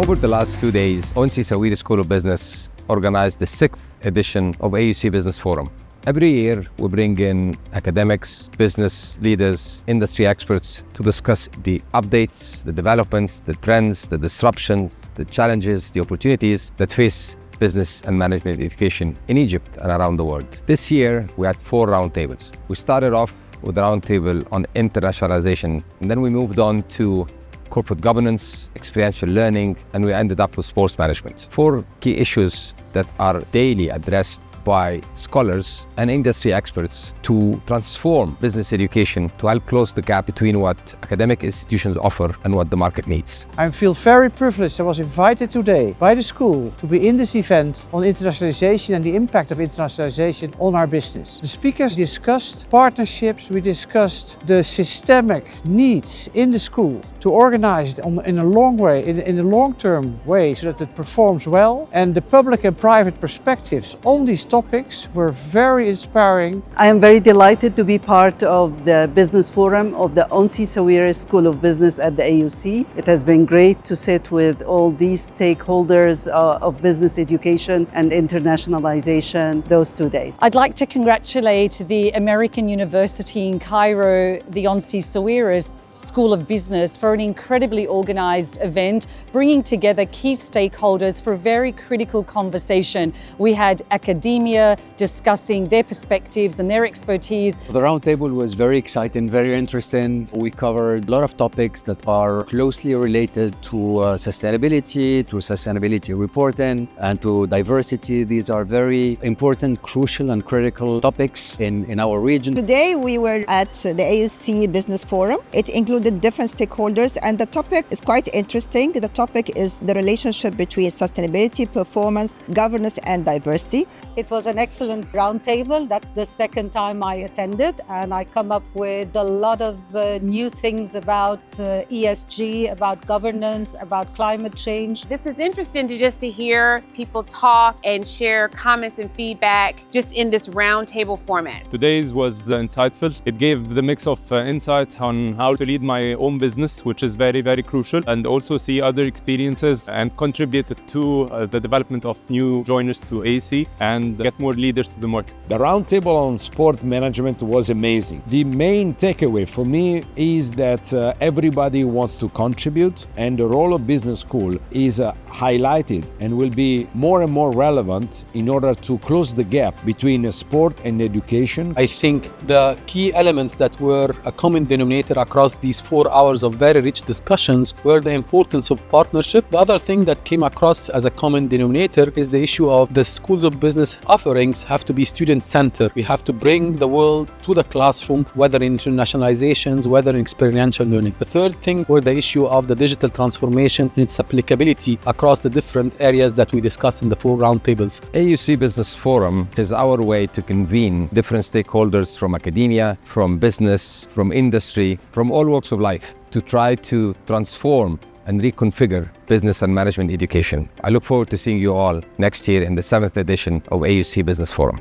Over the last 2 days, Onsi Sawiris School of Business organized the 6th edition of AUC Business Forum. Every year, we bring in academics, business leaders, industry experts to discuss the updates, the developments, the trends, the disruptions, the challenges, the opportunities that face business and management education in Egypt and around the world. This year, we had 4 roundtables. We started off with a roundtable on internationalization, and then we moved on to corporate governance, experiential learning, and we ended up with sports management. 4 key issues that are daily addressed by scholars and industry experts to transform business education to help close the gap between what academic institutions offer and what the market needs. I feel very privileged. I was invited today by the school to be in this event on internationalization and the impact of internationalization on our business. The speakers discussed partnerships, we discussed the systemic needs in the school to organize it in a long-term way so that it performs well. And the public and private perspectives on these topics were very inspiring. I am very delighted to be part of the Business Forum of the Onsi Sawiris School of Business at the AUC. It has been great to sit with all these stakeholders of business education and internationalization those 2 days. I'd like to congratulate the American University in Cairo, the Onsi Sawiris School of Business, for an incredibly organized event, bringing together key stakeholders for a very critical conversation. We had academia discussing their perspectives and their expertise. The roundtable was very exciting, very interesting. We covered a lot of topics that are closely related to sustainability reporting, and to diversity. These are very important, crucial, and critical topics in our region. Today we were at the AUC Business Forum. It included different stakeholders, and the topic is quite interesting. The topic is the relationship between sustainability, performance, governance, and diversity. It was an excellent roundtable. That's the second time I attended, and I come up with a lot of new things about ESG, about governance, about climate change. This is interesting to hear people talk and share comments and feedback just in this roundtable format. Today's was insightful. It gave the mix of insights on how to lead my own business, which is very, very crucial, and also see other experiences and contribute to the development of new joiners to AUC and get more leaders to the market. The roundtable on sport management was amazing. The main takeaway for me is that everybody wants to contribute, and the role of business school is highlighted and will be more and more relevant in order to close the gap between sport and education. I think the key elements that were a common denominator across these 4 hours of very rich discussions were the importance of partnership. The other thing that came across as a common denominator is the issue of the schools of business offerings have to be student-centered. We have to bring the world to the classroom, whether in internationalizations, whether in experiential learning. The third thing were the issue of the digital transformation and its applicability across the different areas that we discussed in the 4 roundtables. AUC Business Forum is our way to convene different stakeholders from academia, from business, from industry, from all walks of life, to try to transform and reconfigure business and management education. I look forward to seeing you all next year in the 7th edition of AUC Business Forum.